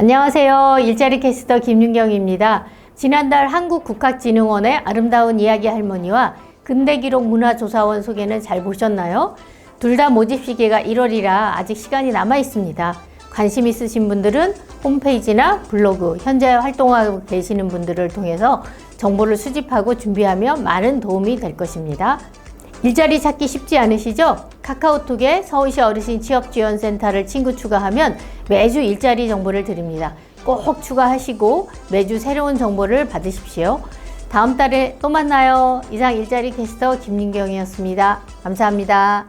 안녕하세요. 일자리 캐스터 김윤경입니다. 지난달 한국국학진흥원의 아름다운 이야기 할머니와 근대기록문화조사원 소개는 잘 보셨나요? 둘 다 모집 시기가 1월이라 아직 시간이 남아 있습니다. 관심 있으신 분들은 홈페이지나 블로그, 현재 활동하고 계시는 분들을 통해서 정보를 수집하고 준비하면 많은 도움이 될 것입니다. 일자리 찾기 쉽지 않으시죠? 카카오톡에 서울시 어르신 취업지원센터를 친구 추가하면 매주 일자리 정보를 드립니다. 꼭 추가하시고 매주 새로운 정보를 받으십시오. 다음 달에 또 만나요. 이상 일자리 캐스터 김윤경이었습니다. 감사합니다.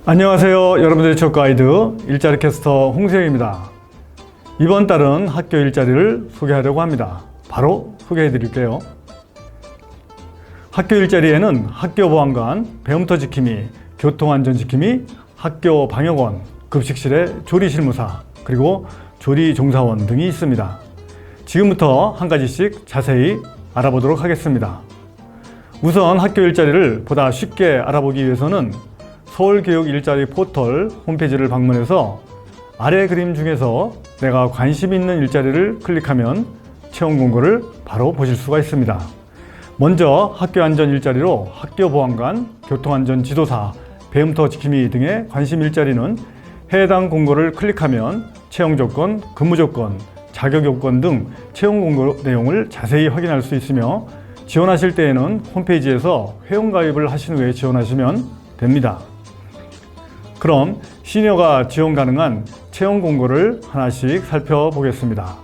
안녕하세요. 여러분들의 취업 가이드 일자리 캐스터 홍수영입니다. 이번 달은 학교 일자리를 소개하려고 합니다. 바로 소개해 드릴게요. 학교 일자리에는 학교 보안관, 배움터 지킴이, 교통안전 지킴이, 학교 방역원, 급식실의 조리실무사, 그리고 조리종사원 등이 있습니다. 지금부터 한 가지씩 자세히 알아보도록 하겠습니다. 우선 학교 일자리를 보다 쉽게 알아보기 위해서는 서울교육 일자리 포털 홈페이지를 방문해서 아래 그림 중에서 내가 관심 있는 일자리를 클릭하면 채용 공고를 바로 보실 수가 있습니다. 먼저 학교 안전 일자리로 학교 보안관, 교통안전 지도사, 배움터 지킴이 등의 관심 일자리는 해당 공고를 클릭하면 채용 조건, 근무 조건, 자격 요건 등 채용 공고 내용을 자세히 확인할 수 있으며 지원하실 때에는 홈페이지에서 회원가입을 하신 후에 지원하시면 됩니다. 그럼 시니어가 지원 가능한 채용 공고를 하나씩 살펴보겠습니다.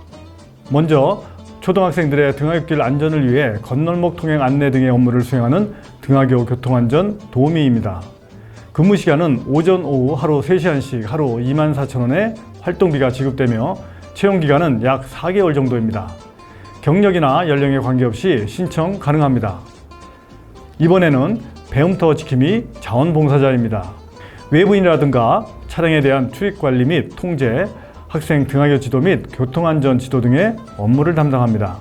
먼저 초등학생들의 등하굣길 안전을 위해 건널목 통행 안내 등의 업무를 수행하는 등하교 교통안전 도우미입니다. 근무 시간은 오전, 오후 하루 3시간씩 하루 24,000원의 활동비가 지급되며 채용 기간은 약 4개월 정도입니다. 경력이나 연령에 관계없이 신청 가능합니다. 이번에는 배움터 지킴이 자원봉사자입니다. 외부인이라든가 차량에 대한 출입관리 및 통제, 학생 등하교 지도 및 교통안전 지도 등의 업무를 담당합니다.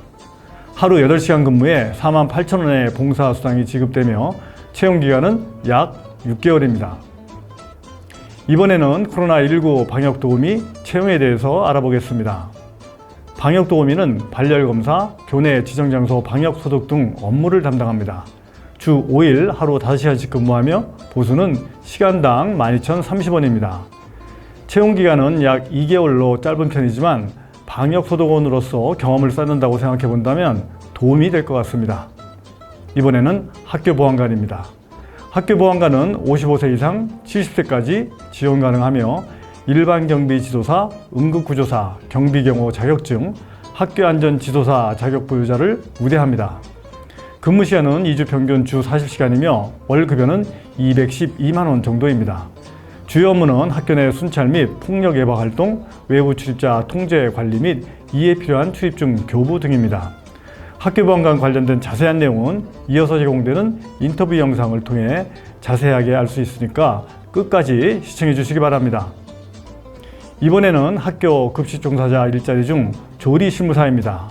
하루 8시간 근무에 48,000원의 봉사수당이 지급되며 채용기간은 약 6개월입니다. 이번에는 코로나19 방역도우미 채용에 대해서 알아보겠습니다. 방역도우미는 발열검사, 교내 지정장소 방역소독 등 업무를 담당합니다. 주 5일 하루 5시간씩 근무하며 보수는 시간당 12,030원입니다. 채용기간은 약 2개월로 짧은 편이지만 방역소독원으로서 경험을 쌓는다고 생각해 본다면 도움이 될 것 같습니다. 이번에는 학교 보안관입니다. 학교 보안관은 55세 이상 70세까지 지원 가능하며 일반 경비 지도사, 응급구조사, 경비경호 자격증, 학교안전 지도사 자격 보유자를 우대합니다. 근무 시간은 2주 평균 주 40시간이며 월 급여는 212만원 정도입니다. 주요 업무는 학교 내 순찰 및 폭력 예방 활동, 외부 출입자 통제 관리 및 이에 필요한 출입증 교부 등입니다. 학교 보안관 관련된 자세한 내용은 이어서 제공되는 인터뷰 영상을 통해 자세하게 알 수 있으니까 끝까지 시청해 주시기 바랍니다. 이번에는 학교 급식 종사자 일자리 중 조리 실무사입니다.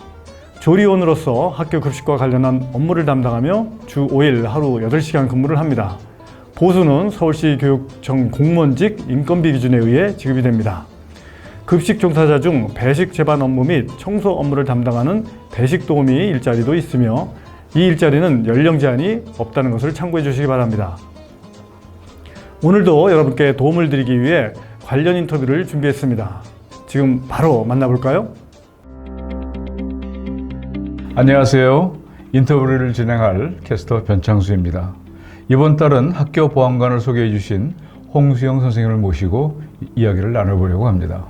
조리원으로서 학교 급식과 관련한 업무를 담당하며 주 5일 하루 8시간 근무를 합니다. 보수는 서울시 교육청 공무원직 인건비 기준에 의해 지급이 됩니다. 급식 종사자 중 배식 제반 업무 및 청소 업무를 담당하는 배식 도우미 일자리도 있으며 이 일자리는 연령 제한이 없다는 것을 참고해 주시기 바랍니다. 오늘도 여러분께 도움을 드리기 위해 관련 인터뷰를 준비했습니다. 지금 바로 만나볼까요? 안녕하세요. 인터뷰를 진행할 캐스터 변창수입니다. 이번 달은 학교 보안관을 소개해 주신 홍수영 선생님을 모시고 이야기를 나눠보려고 합니다.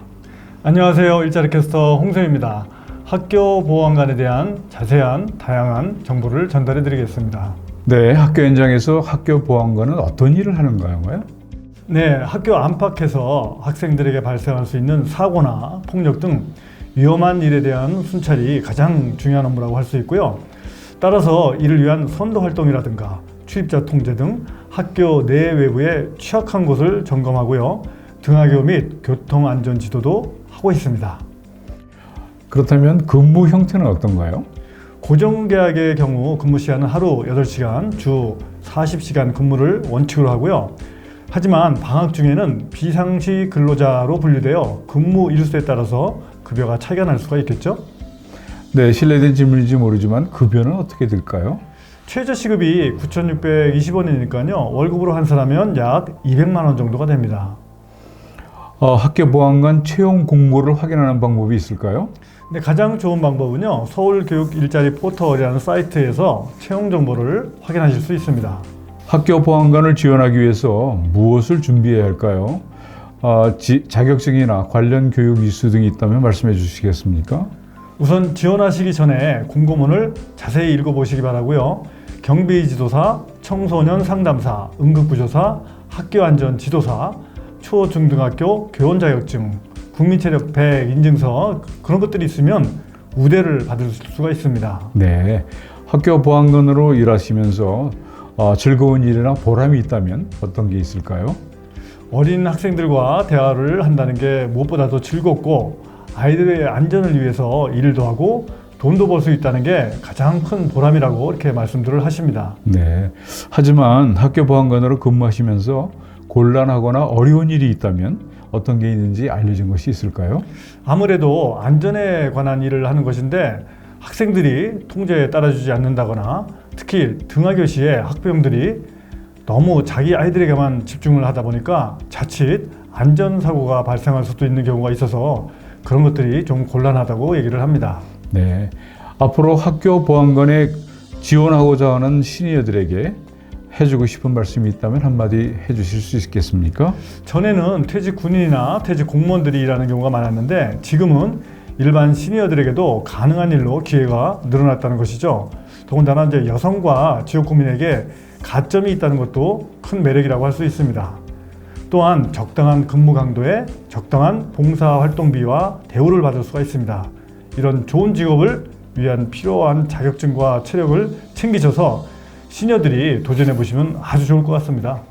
안녕하세요. 일자리 캐스터 홍수영입니다. 학교 보안관에 대한 자세한 다양한 정보를 전달해 드리겠습니다. 네, 학교 현장에서 학교 보안관은 어떤 일을 하는가요? 네, 학교 안팎에서 학생들에게 발생할 수 있는 사고나 폭력 등 위험한 일에 대한 순찰이 가장 중요한 업무라고 할 수 있고요. 따라서 이를 위한 선도 활동이라든가 출입자 통제 등 학교 내 외부의 취약한 곳을 점검하고요. 등하교 및 교통안전 지도도 하고 있습니다. 그렇다면 근무 형태는 어떤가요? 고정계약의 경우 근무 시간은 하루 8시간, 주 40시간 근무를 원칙으로 하고요. 하지만 방학 중에는 비상시 근로자로 분류되어 근무 일수에 따라서 급여가 차이가 날 수가 있겠죠. 네, 실례된 질문인지 모르지만 급여는 어떻게 될까요? 최저시급이 9,620원이니까요. 월급으로 환산하면 약 200만 원 정도가 됩니다. 학교 보안관 채용 공고를 확인하는 방법이 있을까요? 근데 가장 좋은 방법은요. 서울교육 일자리 포털이라는 사이트에서 채용 정보를 확인하실 수 있습니다. 학교 보안관을 지원하기 위해서 무엇을 준비해야 할까요? 자격증이나 관련 교육 이수 등이 있다면 말씀해 주시겠습니까? 우선 지원하시기 전에 공고문을 자세히 읽어보시기 바라고요. 경비지도사, 청소년 상담사, 응급구조사, 학교안전지도사, 초중등학교 교원 자격증, 국민체력 100 인증서 그런 것들이 있으면 우대를 받을 수가 있습니다. 네, 학교 보안관으로 일하시면서 즐거운 일이나 보람이 있다면 어떤 게 있을까요? 어린 학생들과 대화를 한다는 게 무엇보다도 즐겁고 아이들의 안전을 위해서 일도 하고 돈도 벌 수 있다는 게 가장 큰 보람이라고 이렇게 말씀들을 하십니다. 네, 하지만 학교 보안관으로 근무하시면서 곤란하거나 어려운 일이 있다면 어떤 게 있는지 알려진 것이 있을까요? 아무래도 안전에 관한 일을 하는 것인데 학생들이 통제에 따라주지 않는다거나 특히 등하교 시에 학부형들이 너무 자기 아이들에게만 집중을 하다 보니까 자칫 안전사고가 발생할 수도 있는 경우가 있어서 그런 것들이 좀 곤란하다고 얘기를 합니다. 네, 앞으로 학교 보안관에 지원하고자 하는 시니어들에게 해주고 싶은 말씀이 있다면 한마디 해주실 수 있겠습니까? 전에는 퇴직 군인이나 퇴직 공무원들이 일하는 경우가 많았는데 지금은 일반 시니어들에게도 가능한 일로 기회가 늘어났다는 것이죠. 더군다나 이제 여성과 지역 국민에게 가점이 있다는 것도 큰 매력이라고 할 수 있습니다. 또한 적당한 근무 강도에 적당한 봉사 활동비와 대우를 받을 수가 있습니다. 이런 좋은 직업을 위한 필요한 자격증과 체력을 챙기셔서 시니어들이 도전해 보시면 아주 좋을 것 같습니다.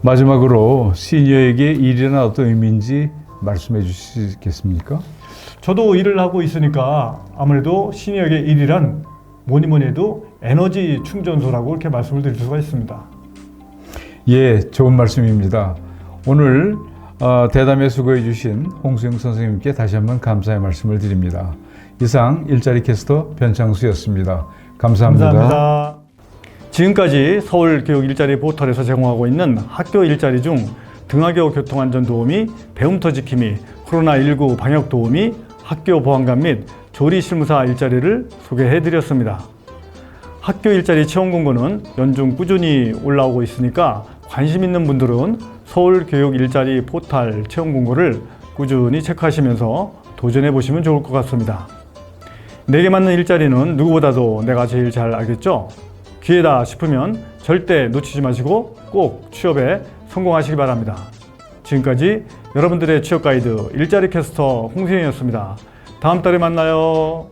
마지막으로 시니어에게 일이란 어떤 의미인지 말씀해 주시겠습니까? 저도 일을 하고 있으니까 아무래도 시니어에게 일이란 뭐니 해도 에너지 충전소라고 이렇게 말씀을 드릴 수가 있습니다. 예, 좋은 말씀입니다. 오늘 대담에 수고해 주신 홍수영 선생님께 다시 한번 감사의 말씀을 드립니다. 이상 일자리 캐스터 변창수였습니다. 감사합니다. 감사합니다. 지금까지 서울교육 일자리 포털에서 제공하고 있는 학교 일자리 중 등하교 교통안전 도우미, 배움터 지킴이, 코로나19 방역 도우미, 학교 보안관 및 조리 실무사 일자리를 소개해 드렸습니다. 학교 일자리 채용 공고는 연중 꾸준히 올라오고 있으니까 관심 있는 분들은 서울교육 일자리 포털 채용 공고를 꾸준히 체크하시면서 도전해 보시면 좋을 것 같습니다. 내게 맞는 일자리는 누구보다도 내가 제일 잘 알겠죠? 기회다 싶으면 절대 놓치지 마시고 꼭 취업에 성공하시기 바랍니다. 지금까지 여러분들의 취업 가이드 일자리 캐스터 홍수영이었습니다. 다음 달에 만나요.